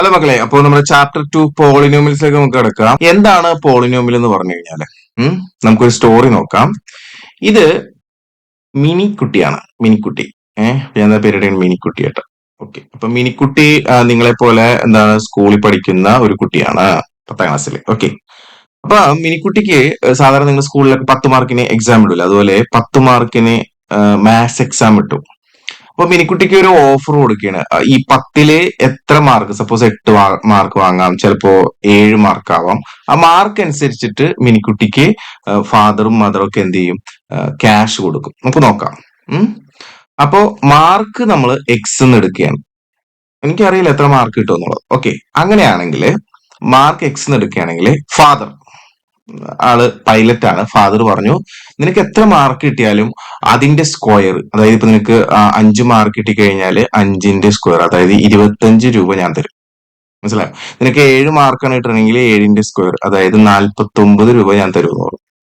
Hello മക്കളെ, അപ്പോൾ നമ്മുടെ ചാപ്റ്റർ 2 പോളിനോമിയൽസിലേക്ക് നമുക്ക് കിടക്കാം. എന്താണ് പോളിനോമിയൽ എന്ന് പറഞ്ഞു കഴിഞ്ഞാല് നമുക്കൊരു സ്റ്റോറി നോക്കാം. ഇത് മിനിക്കുട്ടിയാണ്. മിനിക്കുട്ടി എന്താ പേരുടെ മിനിക്കുട്ടി കേട്ടോ. ഓക്കെ, അപ്പൊ മിനിക്കുട്ടി നിങ്ങളെ പോലെ എന്താണ് സ്കൂളിൽ പഠിക്കുന്ന ഒരു കുട്ടിയാണ്, 10ാം ക്ലാസ്സിൽ. ഓക്കെ, അപ്പൊ മിനിക്കുട്ടിക്ക് സാധാരണ നിങ്ങൾ സ്കൂളിലൊക്കെ 10 മാർക്കിന് എക്സാം ഇടില്ല, അതുപോലെ 10 മാർക്കിന് മാത്സ് എക്സാം ഇട്ടു. അപ്പൊ മിനിക്കുട്ടിക്ക് ഒരു ഓഫർ കൊടുക്കുകയാണ്. ഈ 10ല് എത്ര മാർക്ക്, സപ്പോസ് 8 മാർക്ക് വാങ്ങാം, ചിലപ്പോ 7 മാർക്ക് ആവാം. ആ മാർക്ക് അനുസരിച്ചിട്ട് മിനിക്കുട്ടിക്ക് ഫാദറും മദറും ഒക്കെ എന്ത് ചെയ്യും, ക്യാഷ് കൊടുക്കും. നമുക്ക് നോക്കാം. അപ്പോ മാർക്ക് നമ്മൾ എക്സ് എന്ന് എടുക്കുകയാണ്. എനിക്കറിയില്ല എത്ര മാർക്ക് കിട്ടും എന്നുള്ളത്. ഓക്കെ, അങ്ങനെയാണെങ്കിൽ മാർക്ക് എക്സ് എന്ന് എടുക്കുകയാണെങ്കിൽ ഫാദർ, ആള് പൈലറ്റ് ആണ്. ഫാദർ പറഞ്ഞു നിനക്ക് എത്ര മാർക്ക് കിട്ടിയാലും അതിന്റെ സ്ക്വയർ, അതായത് ഇപ്പൊ നിനക്ക് 5 മാർക്ക് കിട്ടി കഴിഞ്ഞാൽ 5ന്റെ സ്ക്വയർ, അതായത് 25 രൂപ ഞാൻ തരും. മനസ്സിലായോ? നിനക്ക് 7 മാർക്കാണ് കിട്ടണമെങ്കിൽ 7ന്റെ സ്ക്വയർ, അതായത് 49 രൂപ ഞാൻ തരും.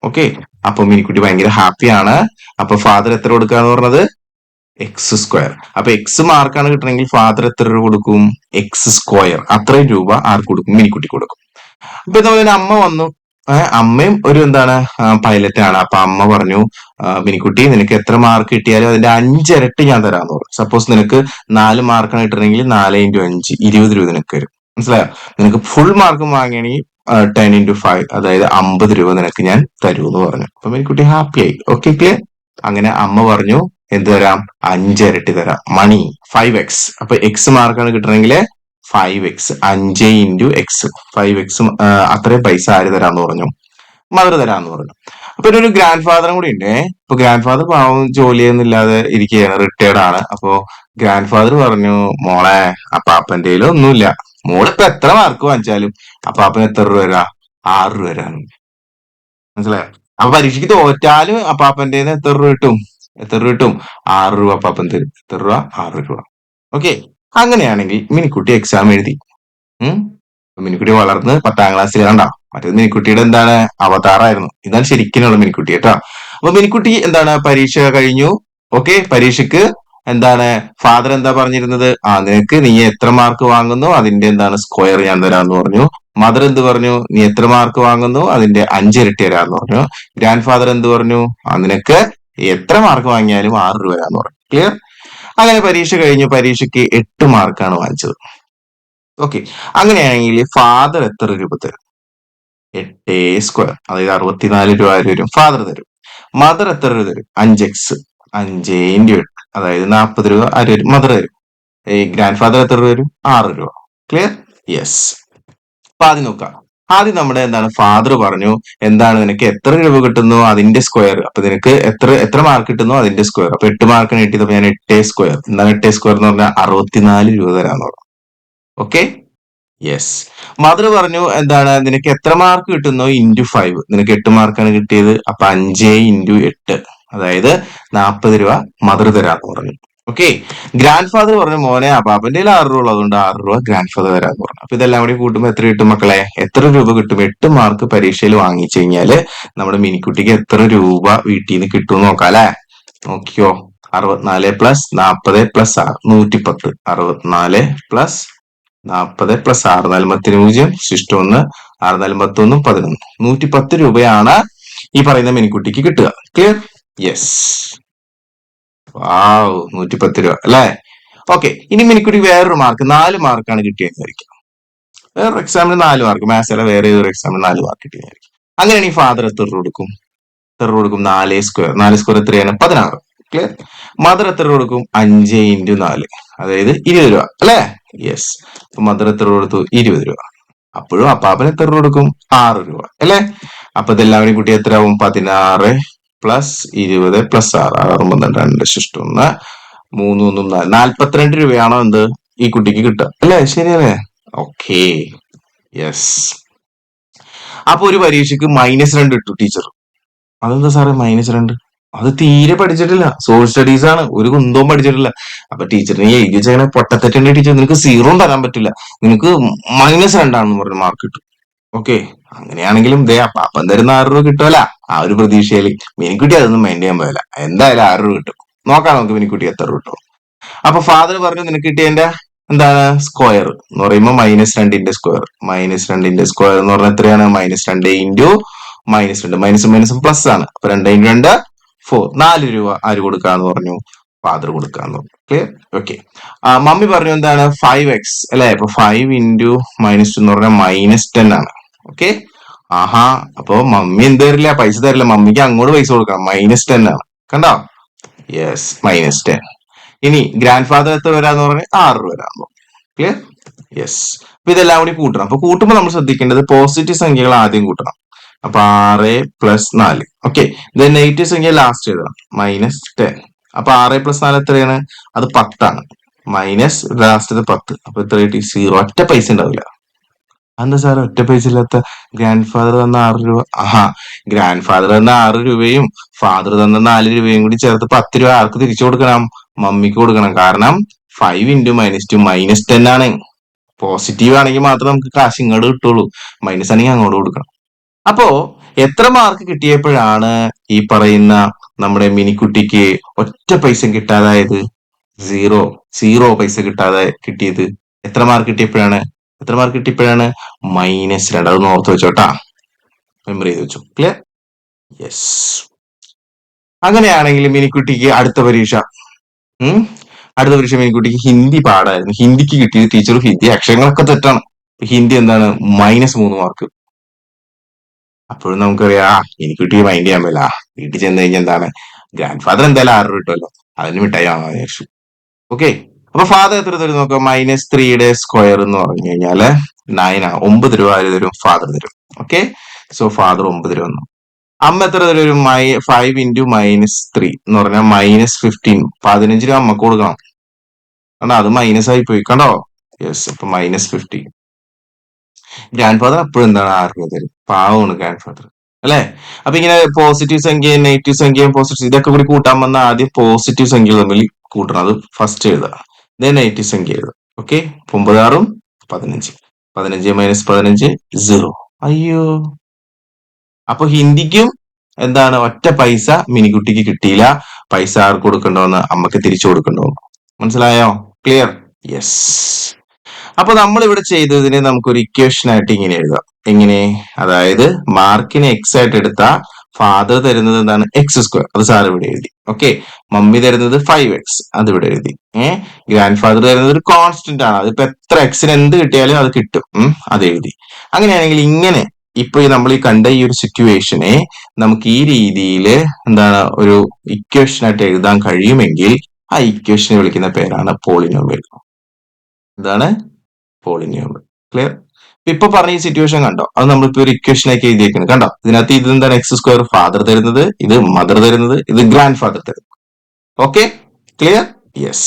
ഓക്കെ, അപ്പൊ മിനിക്കുട്ടി ഭയങ്കര ഹാപ്പിയാണ്. അപ്പൊ ഫാദർ എത്ര കൊടുക്കാന്ന് പറഞ്ഞത്, എക്സ് സ്ക്വയർ. അപ്പൊ എക്സ് മാർക്കാണ് കിട്ടണമെങ്കിൽ ഫാദർ എത്ര രൂപ കൊടുക്കും, എക്സ് സ്ക്വയർ. അത്രയും രൂപ ആർക്ക് കൊടുക്കും, മിനിക്കുട്ടി കൊടുക്കും. അപ്പൊ ഇതുപോലെ അമ്മ വന്നു. അമ്മയും ഒരു എന്താണ് പൈലറ്റ് ആണ്. അപ്പൊ അമ്മ പറഞ്ഞു മിനിക്കുട്ടി നിനക്ക് എത്ര മാർക്ക് കിട്ടിയാലും അതിന്റെ 5 ഇരട്ടി ഞാൻ തരാന്ന് പറഞ്ഞു. സപ്പോസ് നിനക്ക് 4 മാർക്കാണ് കിട്ടണമെങ്കിൽ 4 × 5 20 രൂപ നിനക്ക് വരും. മനസ്സിലായോ? നിനക്ക് ഫുൾ മാർക്ക് വാങ്ങുകയാണെങ്കിൽ 10 × 5 അതായത് 50 രൂപ നിനക്ക് ഞാൻ തരൂ എന്ന് പറഞ്ഞു. അപ്പൊ മിനിക്കുട്ടി ഹാപ്പി ആയി. Okay clear. അങ്ങനെ അമ്മ പറഞ്ഞു എന്ത് തരാം, 5 ഇരട്ടി തരാം, മണി 5x. അപ്പൊ എക്സ് മാർക്കാണ് കിട്ടണമെങ്കിൽ 5x, 5 × x 5x. അത്രയും പൈസ ആര് തരാന്ന് പറഞ്ഞു, മദർ തരാന്ന് പറഞ്ഞു. അപ്പൊ ഒരു ഗ്രാൻഡ് ഫാദറും കൂടി ഉണ്ട്. ഇപ്പൊ ഗ്രാൻഡ് ഫാദർ പാവം ജോലിയൊന്നും ഇല്ലാതെ ഇരിക്കുകയാണ്, റിട്ടയർഡ് ആണ്. അപ്പൊ ഗ്രാൻഡ് ഫാദർ പറഞ്ഞു മോളെ അപ്പാപ്പന്റെ ഒന്നുമില്ല, മോളിപ്പോ എത്ര മാർക്ക് വാങ്ങിച്ചാലും അപ്പാപ്പന് എത്ര രൂപ വരാ, 6 രൂപ വരാന്ന്. മനസ്സിലായോ? അപ്പൊ പരീക്ഷയ്ക്ക് തോറ്റാലും അപ്പാപ്പന്റെ എത്ര രൂപ കിട്ടും, 6 രൂപ അപ്പാപ്പൻ തരും. എത്ര രൂപ, 6 രൂപ. ഓക്കെ, അങ്ങനെയാണെങ്കിൽ മിനിക്കുട്ടി എക്സാം എഴുതി. മിനിക്കുട്ടി വളർന്ന് 10ാം ക്ലാസ്സിൽ കണ്ടോ. മറ്റേത് മിനിക്കുട്ടിയുടെ എന്താണ് അവതാറായിരുന്നു, ഇതാണ് ശരിക്കുള്ള മിനിക്കുട്ടി കേട്ടോ. അപ്പൊ മിനിക്കുട്ടി എന്താണ് പരീക്ഷ കഴിഞ്ഞു. ഓക്കെ, പരീക്ഷയ്ക്ക് എന്താണ് ഫാദർ എന്താ പറഞ്ഞിരുന്നത്, നിനക്ക് നീ എത്ര മാർക്ക് വാങ്ങുന്നു അതിന്റെ എന്താണ് സ്ക്വയർ ഞാൻ തരാന്ന് പറഞ്ഞു. മദർ എന്ത് പറഞ്ഞു, നീ എത്ര മാർക്ക് വാങ്ങുന്നു അതിന്റെ 5 ഇരട്ടി തരാന്ന് പറഞ്ഞു. ഗ്രാൻഡ് ഫാദർ എന്ത് പറഞ്ഞു, നിനക്ക് എത്ര മാർക്ക് വാങ്ങിയാലും 6 രൂപ തരാന്ന് പറഞ്ഞു. ക്ലിയർ. അങ്ങനെ പരീക്ഷ കഴിഞ്ഞു. പരീക്ഷയ്ക്ക് 8 മാർക്കാണ് വാങ്ങിച്ചത്. ഓക്കെ, അങ്ങനെയാണെങ്കിൽ ഫാദർ എത്ര രൂപ തരും, 8 സ്ക്വയർ, അതായത് 64 രൂപ വരും ഫാദർ തരും. മദർ എത്ര രൂപ തരും, 5x, 5 × 8 അതായത് 40 രൂപ ആര് തരും, മദർ തരും. ഈ ഗ്രാൻഡ് ഫാദർ എത്ര രൂപ വരും, 6 രൂപ. ക്ലിയർ. യെസ്. അപ്പൊ ആദ്യം നോക്കാം. ആദ്യം നമ്മുടെ എന്താണ് ഫാദർ പറഞ്ഞു എന്താണ് നിനക്ക് എത്ര രൂപ കിട്ടുന്നു അതിന്റെ സ്ക്വയർ. അപ്പൊ നിനക്ക് എത്ര മാർക്ക് കിട്ടുന്നു അതിന്റെ സ്ക്വയർ. അപ്പൊ 8 മാർക്കാണ് കിട്ടിയത്, ഞാൻ 8 സ്ക്വയർ. എന്താണ് 8 സ്ക്വയർ എന്ന് പറഞ്ഞാൽ 64 രൂപ തരാന്ന് പറഞ്ഞു. Okay, yes. മദർ പറഞ്ഞു എന്താണ് നിനക്ക് എത്ര മാർക്ക് കിട്ടുന്നു × 5. നിനക്ക് 8 മാർക്കാണ് കിട്ടിയത്, അപ്പൊ 5 × 8 അതായത് 40 രൂപ മദർ തരാന്ന് പറഞ്ഞു. ഓക്കെ, ഗ്രാൻഡ് ഫാദർ പറഞ്ഞു മോനെ അപ്പാപ്പന്റെ 6 രൂപ അതുകൊണ്ട് 6 രൂപ ഗ്രാൻഡ് ഫാദർ തരാന്ന് പറഞ്ഞു. അപ്പൊ ഇതെല്ലാം കൂടി കൂട്ടുമ്പോൾ എത്ര കിട്ടും മക്കളെ, എത്ര രൂപ കിട്ടും, 8 മാർക്ക് പരീക്ഷയിൽ വാങ്ങിച്ചു കഴിഞ്ഞാല് നമ്മുടെ മിനിക്കുട്ടിക്ക് എത്ര രൂപ വീട്ടിൽ നിന്ന് കിട്ടും നോക്കാം അല്ലെ. നോക്കിയോ, 64 + 40 + 6 110. 64 + 40 + 6 4 0 ശിഷ്ടം 1 6 4 11 11 110 രൂപയാണ് ഈ പറയുന്ന മിനിക്കുട്ടിക്ക് കിട്ടുക. ക്ലിയർ. യെസ്. വാവ്, 110 രൂപ അല്ലെ. ഓക്കെ, ഇനി മിനിക്കുട്ടി വേറൊരു മാർക്ക് 4 മാർക്കാണ് കിട്ടിയെന്നായിരിക്കും. വേറൊരു എക്സാമിന് 4 മാർക്ക്, മാത്സിലെ വേറെ ഏതൊരു എക്സാമിന് 4 മാർക്ക് കിട്ടിയെന്നായിരിക്കും. അങ്ങനെയാണെങ്കിൽ ഫാദർ എത്ര കൊടുക്കും, 4 സ്ക്വയർ. 4 സ്ക്വയർ എത്രയാണ്, 16. ക്ലിയർ. മദർ എത്ര കൊടുക്കും, 5 × 4 അതായത് 20 രൂപ അല്ലെ. യെസ്. അപ്പൊ മദർ എത്ര കൊടുത്തു, 20 രൂപ. അപ്പോഴും അപ്പാപ്പൻ എത്ര രൂപ കൊടുക്കും, 6 രൂപ അല്ലെ. അപ്പൊ ഇതെല്ലാം കൂടി കൂട്ടി എത്ര ആവും, 16 + 20 + 6 6 12 2 ശിഷ്ടം 1 3 1 4 42 രൂപയാണോ എന്ത് ഈ കുട്ടിക്ക് കിട്ടുക അല്ലെ. ശരിയല്ലേ. Okay, yes. അപ്പൊ ഒരു പരീക്ഷയ്ക്ക് -2 ഇട്ടു ടീച്ചർ. അതെന്താ സാറേ -2? അത് തീരെ പഠിച്ചിട്ടില്ല, സോഷ്യൽ സ്റ്റഡീസ് ആണ്, ഒരു കുന്തവും പഠിച്ചിട്ടില്ല. അപ്പൊ ടീച്ചറിനെ എഴുതി വെച്ചങ്ങനെ പൊട്ടത്തെറ്റന്റെ ടീച്ചർ, നിനക്ക് 0 തരാൻ പറ്റില്ല, നിനക്ക് -2 പറഞ്ഞ് മാർക്ക് കിട്ടും. ഓക്കെ, അങ്ങനെയാണെങ്കിലും ദേ അപ്പാപ്പൻ തരുന്ന 6 രൂപ കിട്ടുമല്ല, ആ ഒരു പ്രതീക്ഷയിൽ മിനിക്കുട്ടി അതൊന്നും മൈൻഡ് ചെയ്യാൻ പോയല്ല. എന്തായാലും 6 രൂപ കിട്ടും. നോക്കാം നമുക്ക് മിനിക്കുട്ടി എത്ര രൂപ കിട്ടും. അപ്പൊ ഫാദർ പറഞ്ഞു നിനക്ക് കിട്ടിയതിന്റെ എന്താണ് സ്ക്വയർ എന്ന് പറയുമ്പോൾ -2ന്റെ സ്ക്വയർ. -2ന്റെ സ്ക്വയർ എന്ന് പറഞ്ഞാൽ എത്രയാണ്? -2 ഇൻറ്റു -2. മൈനസും മൈനസും പ്ലസ് ആണ്. അപ്പൊ 2 ഇൻറ്റു 2 4. 4 രൂപ ആര് കൊടുക്കാന്ന് പറഞ്ഞു? ഫാദർ കൊടുക്കാന്ന് പറഞ്ഞു. ക്ലിയർ? ഓക്കെ. മമ്മി പറഞ്ഞു എന്താണ്? 5x അല്ലെ? അപ്പൊ 5 ഇൻറ്റു -2 എന്ന് പറഞ്ഞാൽ -10 ആണ്. ഓക്കെ. ആഹാ, അപ്പൊ മമ്മി എന്ത് തരില്ല? പൈസ തരില്ല. മമ്മിക്ക് അങ്ങോട്ട് പൈസ കൊടുക്കണം. -10 ആണ്. കണ്ടോ? യെസ്, -10. ഇനി ഗ്രാൻഡ് ഫാദർ എത്ര വരാന്ന് പറഞ്ഞാൽ 6 രൂപ വരാന്ന്. ക്ലിയർ? യെസ്. അപ്പൊ ഇതെല്ലാം കൂടി കൂട്ടണം. അപ്പൊ കൂട്ടുമ്പോൾ നമ്മൾ ശ്രദ്ധിക്കേണ്ടത് പോസിറ്റീവ് സംഖ്യകൾ ആദ്യം കൂട്ടണം. അപ്പൊ 6 + 4. ഓക്കെ. ദെൻ നെഗറ്റീവ് സംഖ്യ ലാസ്റ്റ് എഴുതണം. -10. അപ്പൊ 6 + 4 എത്രയാണ്? അത് 10 ആണ്. Minus last 10. അപ്പൊ എത്ര കിട്ടി? 0. ഒറ്റ പൈസ ഉണ്ടാവില്ല. എന്താ സാർ ഒറ്റ പൈസ ഇല്ലാത്ത? ഗ്രാൻഡ് ഫാദർ തന്ന 6 രൂപ. ആഹാ, ഗ്രാൻഡ് ഫാദർ തന്ന 6 രൂപയും ഫാദർ തന്ന 4 രൂപയും കൂടി ചേർത്ത് 10 രൂപ ആർക്ക് തിരിച്ചു കൊടുക്കണം? മമ്മിക്ക് കൊടുക്കണം. കാരണം 5 ഇൻറ്റു -2 -10 ആണ്. പോസിറ്റീവ് ആണെങ്കിൽ മാത്രമേ നമുക്ക് കാശ് ഇങ്ങോട്ട് കിട്ടുള്ളൂ. മൈനസ് ആണെങ്കിൽ അങ്ങോട്ട് കൊടുക്കണം. അപ്പോ എത്ര മാർക്ക് കിട്ടിയപ്പോഴാണ് ഈ പറയുന്ന നമ്മുടെ മിനിക്കുട്ടിക്ക് ഒറ്റ പൈസ കിട്ടാതായത്? 0 പൈസ കിട്ടാതെ കിട്ടിയത്? എത്ര മാർക്ക് കിട്ടിയപ്പോഴാണ്? -2. അതൊന്ന് ഓർത്ത് വെച്ചോട്ടാ, മെമ്മറി ചെയ്ത് വെച്ചു. ക്ലിയർ? യെസ്. അങ്ങനെയാണെങ്കിൽ മിനിക്കുട്ടിക്ക് അടുത്ത പരീക്ഷ മിനിക്കുട്ടിക്ക് ഹിന്ദി പാടായിരുന്നു. ഹിന്ദിക്ക് കിട്ടിയത് ടീച്ചർ ഹിന്ദി അക്ഷരങ്ങളൊക്കെ തെറ്റാണ്. ഹിന്ദി എന്താണ്? -3 മാർക്ക്. അപ്പോഴും നമുക്കറിയാം മിനിക്കുട്ടി മൈൻഡ് ചെയ്യാൻ പറ്റില്ല. വീട്ടിൽ ചെന്ന് കഴിഞ്ഞാൽ എന്താണ്? ഗ്രാൻഡ് ഫാദർ എന്തായാലും 6 രൂപ കിട്ടുമല്ലോ, അതിന് മിഠായി വാങ്ങാൻ വിചാരിച്ചു. ഓക്കെ. അപ്പൊ ഫാദർ എത്ര തരും നോക്കാം? -3യുടെ സ്ക്വയർ എന്ന് പറഞ്ഞു കഴിഞ്ഞാല് 9 ആണ്. 9 രൂപ ആര് തരും? ഫാദർ തരും. ഓക്കെ. സോ ഫാദർ 9 രൂപ വന്നു. അമ്മ എത്ര തരും? 5 ഇൻറ്റു -3 എന്ന് പറഞ്ഞാൽ -15. 15 രൂപ അമ്മക്ക് കൊടുക്കണം. കണ്ടോ? അത് മൈനസ് ആയി പോയി. കണ്ടോ? യെസ്. അപ്പൊ -15. ഗ്രാൻഡ് ഫാദർ അപ്പോഴും എന്താണ്? 6 രൂപ തരും. പാവമാണ് ഗ്രാൻഡ് ഫാദർ അല്ലെ? അപ്പൊ ഇങ്ങനെ പോസിറ്റീവ് സംഖ്യയും നെഗറ്റീവ് സംഖ്യയും പോസിറ്റീവ് ഇതൊക്കെ കൂടി കൂട്ടാൻ വന്ന ആദ്യം പോസിറ്റീവ് സംഖ്യകൾ തമ്മിൽ കൂട്ടണം. അത് ഫസ്റ്റ് എഴുതുക. ദെൻ നെഗറ്റീവ് സംഖ്യ എഴുതുക. ഓക്കെ. 9 6 15. 15 - 15 0. അയ്യോ, അപ്പൊ ഹിന്ദിക്കും എന്താണ്? ഒറ്റ പൈസ മിനിക്കുട്ടിക്ക് കിട്ടിയില്ല. പൈസ ആർക്ക് കൊടുക്കണ്ടോന്ന്? അമ്മക്ക് തിരിച്ചു കൊടുക്കണ്ടോന്ന്. മനസ്സിലായോ? ക്ലിയർ? യെസ്. അപ്പൊ നമ്മൾ ഇവിടെ ചെയ്തതിനെ നമുക്കൊരു ഇക്വേഷൻ ആയിട്ട് ഇങ്ങനെ എഴുതാം. എങ്ങനെ? അതായത് മാർക്കിനെ എക്സ് ആയിട്ട് എടുത്ത ഫാദർ തരുന്നത് എന്താണ്? x². അത് സാർ ഇവിടെ എഴുതി. ഓക്കെ. മമ്മി തരുന്നത് 5x. അത് ഇവിടെ എഴുതി. ഗ്രാൻഡ് ഫാദർ തരുന്നത് ഒരു കോൺസ്റ്റന്റ് ആണ്. അതിപ്പോ എത്ര എക്സിന് എന്ത് കിട്ടിയാലും അത് കിട്ടും. അത് എഴുതി. അങ്ങനെയാണെങ്കിൽ ഇങ്ങനെ ഇപ്പൊ നമ്മൾ ഈ കണ്ട ഈ ഒരു സിറ്റുവേഷനെ നമുക്ക് ഈ രീതിയിൽ എന്താണ് ഒരു ഇക്വേഷൻ ആയിട്ട് എഴുതാൻ കഴിയുമെങ്കിൽ ആ ഇക്വേഷനെ വിളിക്കുന്ന പേരാണ് പോളിനോമിയൽ. ഇതാണ് പോളിനോമിയൽ. ക്ലിയർ? ഇപ്പൊ പറഞ്ഞ ഈ സിറ്റുവേഷൻ കണ്ടോ? അത് നമ്മളിപ്പോ ഒരു ഇക്വേഷനാക്കി എഴുതിയേക്കുന്നത് കണ്ടോ? ഇതിനകത്ത് ഇത് എന്താണ്? x² ഫാദർ തരുന്നത്, ഇത് മദർ തരുന്നത്, ഇത് ഗ്രാൻഡ് ഫാദർ തരുന്നത്. ഓക്കെ. ക്ലിയർ? യെസ്.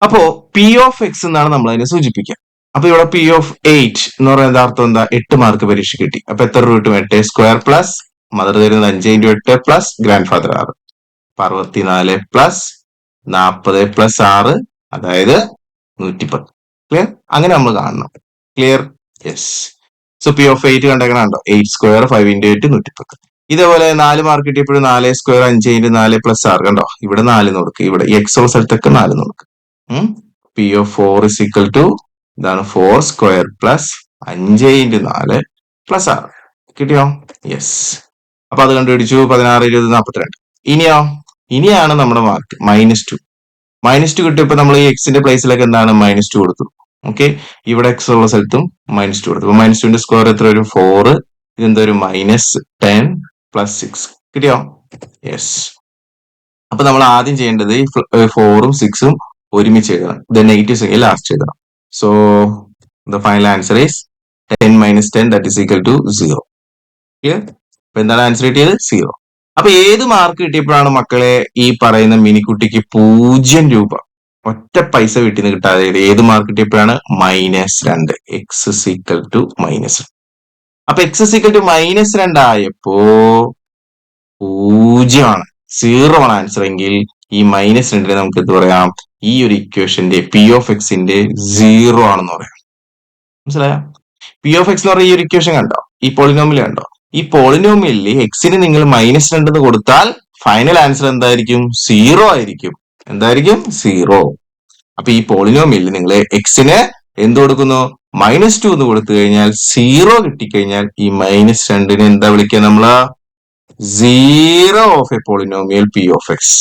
അപ്പോ P(x) എന്നാണ് നമ്മൾ അതിനെ സൂചിപ്പിക്കുക. അപ്പൊ ഇവിടെ P(8) എന്ന് പറയുന്നത് അർത്ഥം എന്താ? 8 മാർക്ക് പരീക്ഷ കിട്ടി. അപ്പൊ എത്ര രൂപ കിട്ടും? 8² പ്ലസ് മദർ തരുന്നത് 5 into 8 plus grand father 6. 64 plus 40 plus 6 അതായത് 110. ക്ലിയർ? അങ്ങനെ നമ്മൾ കാണണം. Clear? Yes. So P(8) കണ്ടേക്കണോ? 8² 5 into 8 110. ഇതേപോലെ 4 മാർക്ക് കിട്ടിയപ്പോഴും 4² 5 ഇൻറ്റു 4 പ്ലസ് 6 കണ്ടോ? ഇവിടെ 4 കൊടുക്കുക. ഇവിടെ x ഉള്ള സ്ഥലത്തൊക്കെ 4 കൊടുക്കുക. P(4) is equal to ഇതാണ് 4² പ്ലസ് 5 ഇൻറ്റു 4 പ്ലസ് 6. കിട്ടിയോ? യെസ്. അപ്പൊ അത് കണ്ടുപിടിച്ചു. 16 20 42. ഇനിയാണ് നമ്മുടെ മാർക്ക് -2. -2 കിട്ടിയപ്പോ നമ്മൾ ഈ എക്സിന്റെ പ്ലേസിലേക്ക് എന്താണ്? -2 കൊടുത്തു. ഓക്കെ. ഇവിടെ എക്സ് ഉള്ള സ്ഥലത്തും -2 കൊടുത്തു. അപ്പൊ -2ന്റെ സ്ക്വയർ എത്ര വരും? 4. ഇതെന്താ ഒരു -10 പ്ലസ് 6. കിട്ടിയോ? യെസ്. അപ്പൊ നമ്മൾ ആദ്യം ചെയ്യേണ്ടത് ഈ 4ഉം 6ഉം ഒരുമിച്ച് എഴുതണം. ദെൻ നെഗറ്റീവ് സംഖ്യ ലാസ്റ്റ് എഴുതണം. So the final answer is 10 - 10 that is equal to 0. Clear? അപ്പൊ എന്താണ് ആൻസർ കിട്ടിയത്? 0. അപ്പൊ ഏത് മാർക്ക് കിട്ടിയപ്പോഴാണ് മക്കളെ ഈ പറയുന്ന മിനിക്കുട്ടിക്ക് 0 രൂപ ഒറ്റ പൈസ വീട്ടിൽ നിന്ന് കിട്ടാതെ ഏത് mark കിട്ടിയപ്പോഴാണ്? -2. x is equal to -2. അപ്പൊ x is equal to -2 ആയപ്പോ 0 ആണ്, 0 ആണ് ആൻസർ എങ്കിൽ ഈ -2 നമുക്ക് എന്ത് പറയാം? ഈ ഒരു ഇക്വേഷന്റെ P(x)ന്റെ 0 ആണെന്ന് പറയാം. മനസ്സിലായോ? P(x) എന്ന് പറഞ്ഞ ഈ ഒരു ഇക്വേഷൻ കണ്ടോ? ഈ പോളിനോമിയൽ കണ്ടോ? ഈ പോളിനോമിയലിൽ എക്സിന് നിങ്ങൾ -2 എന്ന് കൊടുത്താൽ ഫൈനൽ ആൻസർ എന്തായിരിക്കും? 0 ആയിരിക്കും. എന്തായിരിക്കും? 0. അപ്പൊ ഈ പോളിനോമിയലിൽ നിങ്ങൾ എക്സിന് എന്ത് കൊടുക്കുന്നു? -2 എന്ന് കൊടുത്തു കഴിഞ്ഞാൽ 0 കിട്ടിക്കഴിഞ്ഞാൽ ഈ -2നെ എന്താ വിളിക്കുക നമ്മള്? Zero of A polynomial P of X.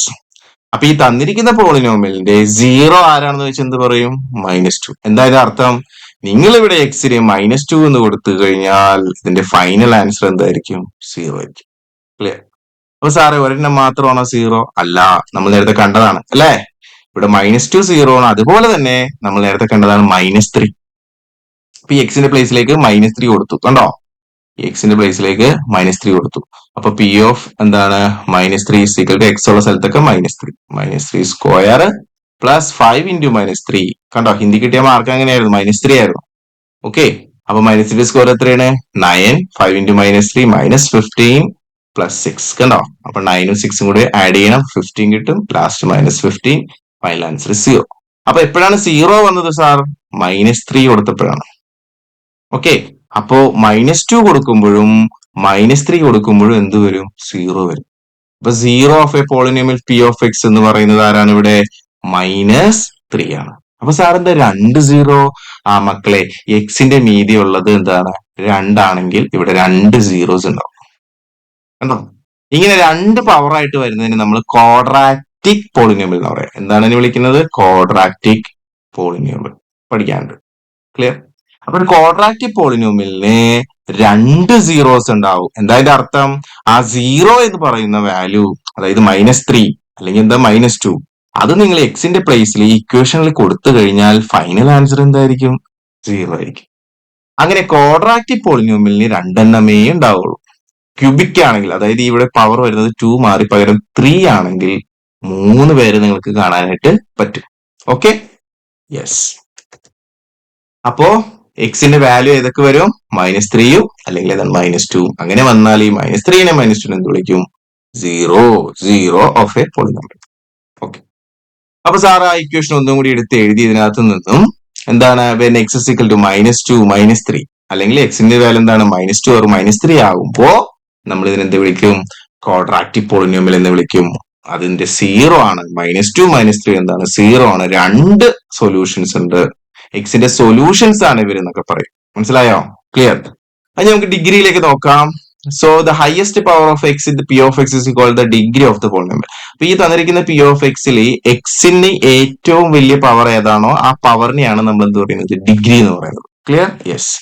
അപ്പൊ ഈ തന്നിരിക്കുന്ന പോളിനോമിയലിന്റെ 0 ആരാണെന്ന് വെച്ചാൽ എന്ത് പറയും? -2. എന്തായാലും അർത്ഥം നിങ്ങൾ ഇവിടെ എക്സിന് -2 എന്ന് കൊടുത്തു കഴിഞ്ഞാൽ ഇതിന്റെ ഫൈനൽ ആൻസർ എന്തായിരിക്കും? 0 ആയിരിക്കും. ക്ലിയർ? അപ്പൊ സാറേ ഒരെണ്ണം മാത്രമാണോ 0? അല്ല, നമ്മൾ നേരത്തെ കണ്ടതാണ് അല്ലേ? ഇവിടെ -2 0 ആണ്. അതുപോലെ തന്നെ നമ്മൾ നേരത്തെ കണ്ടതാണ് -3. അപ്പൊ ഈ എക്സിന്റെ പ്ലേസിലേക്ക് -3 കൊടുത്തു. കണ്ടോ? എക്സിന്റെ പ്ലേസിലേക്ക് -3 കൊടുത്തു. അപ്പൊ പി ഓഫ് എന്താണ്? -3 = എക്സ് ഉള്ള സ്ഥലത്തൊക്കെ -3. -3 സ്ക്വയർ പ്ലസ് 5 × -3. കണ്ടോ? ഹിന്ദി കിട്ടിയ മാർക്ക് എങ്ങനെയായിരുന്നു? -3 ആയിരുന്നു. ഓക്കെ, അപ്പൊ -3 സ്ക്വയർ എത്രയാണ്? 9. 5 × -3 -15 പ്ലസ് 6. കണ്ടോ? അപ്പൊ 9ഉം 6ഉം കൂടി ആഡ് ചെയ്യണം, 15 കിട്ടും. ലാസ്റ്റ് -15. Final answer 0. അപ്പൊ എപ്പോഴാണ് 0 വന്നത് സാർ? -3 കൊടുത്തപ്പോഴാണ്. ഓക്കെ, അപ്പോ -2 കൊടുക്കുമ്പോഴും -3 കൊടുക്കുമ്പോഴും എന്ത് വരും? 0 വരും. അപ്പൊ 0 of A polynomial P of X എന്ന് പറയുന്നത് ആരാണ് ഇവിടെ? -3 ആണ്. അപ്പൊ സാർ എന്താ 2 0? ആ മക്കളെ, എക്സിന്റെ മീതി ഉള്ളത് എന്താണ്? 2 ആണെങ്കിൽ ഇവിടെ 2 സീറോസ് ഉണ്ടാവും. കണ്ടോ? ഇങ്ങനെ 2 പവർ ആയിട്ട് വരുന്നതിന് നമ്മൾ ക്വാഡ്രാറ്റിക് പോളിനോമിയൽ എന്ന് പറയാം. എന്താണ് ഇതിനെ വിളിക്കുന്നത്? Quadratic polynomial. പഠിക്കാനുണ്ട്. ക്ലിയർ? അപ്പൊ ഒരു ക്വാഡ്രാറ്റിക് പോളിനോമിയലിന് 2 സീറോസ് ഉണ്ടാവും. എന്താ അതിന്റെ അർത്ഥം? ആ 0 എന്ന് പറയുന്ന വാല്യൂ, അതായത് -3 അല്ലെങ്കിൽ എന്താ -2, അത് നിങ്ങൾ എക്സിന്റെ പ്ലേസിൽ ഈ ഇക്വേഷനിൽ കൊടുത്തു കഴിഞ്ഞാൽ ഫൈനൽ ആൻസർ എന്തായിരിക്കും? 0 ആയിരിക്കും. അങ്ങനെ ക്വാഡ്രാറ്റിക് പോളിനോമിയലിന് 2 എണ്ണമേ ഉണ്ടാവുള്ളൂ. ക്യൂബിക് ആണെങ്കിൽ, അതായത് ഇവിടെ പവർ വരുന്നത് 2 മാറി പകരം 3 ആണെങ്കിൽ 3 പേര് നിങ്ങൾക്ക് കാണാനായിട്ട് പറ്റും. Okay, yes. അപ്പോ എക്സിന്റെ വാല്യൂ ഏതൊക്കെ വരും? -3ഉം അല്ലെങ്കിൽ -2ഉം. അങ്ങനെ വന്നാൽ ഈ -3നെ -2നെ എന്ത് വിളിക്കും? 0 ഓഫ് എ പോളിനോമിയൽ. ഓക്കെ, അപ്പൊ സാർ ആ ഇക്വേഷൻ ഒന്നും കൂടി എടുത്ത് എഴുതി ഇതിനകത്ത് നിന്നും എന്താണ്? when x is equal to -2 -3 അല്ലെങ്കിൽ എക്സിന്റെ വാല്യൂ എന്താണ്? -2 or -3 ആകുമ്പോ നമ്മൾ ഇതിനെന്ത് വിളിക്കും? ക്വാഡ്രാറ്റിക് പോളിനോമിയൽ എന്ന് വിളിക്കും. അതിന്റെ 0 ആണ്. -2 -3 എന്താണ്? 0 ആണ്. 2 സൊല്യൂഷൻസ് ഉണ്ട്. എക്സിന്റെ സൊല്യൂഷൻസ് ആണ് ഇവരെന്നൊക്കെ പറയും. മനസ്സിലായോ? ക്ലിയർ? അത് നമുക്ക് ഡിഗ്രിയിലേക്ക് നോക്കാം. So the highest power of x in P of x is called the degree of the polynomial. അപ്പൊ ഈ തന്നിരിക്കുന്ന പി ഓഫ് എക്സിൽ എക്സിന് ഏറ്റവും വലിയ പവർ ഏതാണോ ആ പവറിനെയാണ് നമ്മൾ എന്ത് പറയുന്നത്? ഡിഗ്രി എന്ന് പറയുന്നത്. ക്ലിയർ? യെസ്.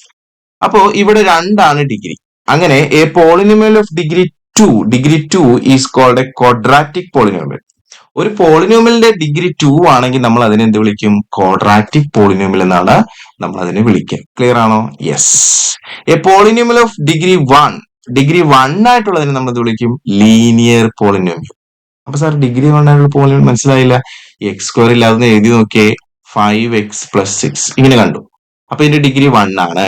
അപ്പോ ഇവിടെ 2 ആണ് ഡിഗ്രി. അങ്ങനെ a polynomial of degree 2 is called a quadratic polynomial. ഒരു പോളിനോമിയലിന്റെ ഡിഗ്രി 2 ആണെങ്കിൽ നമ്മൾ അതിനെ എന്ത് വിളിക്കും? ക്വാഡ്രാറ്റിക് പോളിനോമിയൽ എന്നാണ് നമ്മൾ അതിനെ വിളിക്കുക. ക്ലിയർ ആണോ? Yes. A polynomial of degree 1 ആയിട്ടുള്ളതിനെ നമ്മൾ എന്ത് വിളിക്കും? Linear polynomial. അപ്പൊ സാർ ഡിഗ്രി 1 ആയിട്ടുള്ള പോളിനോമിയൽ മനസ്സിലായില്ല. x² ഇല്ലാതെ എഴുതി നോക്കിയേ. 5x + 6 ഇങ്ങനെ കണ്ടു. അപ്പൊ ഇതിന്റെ ഡിഗ്രി 1 ആണ്.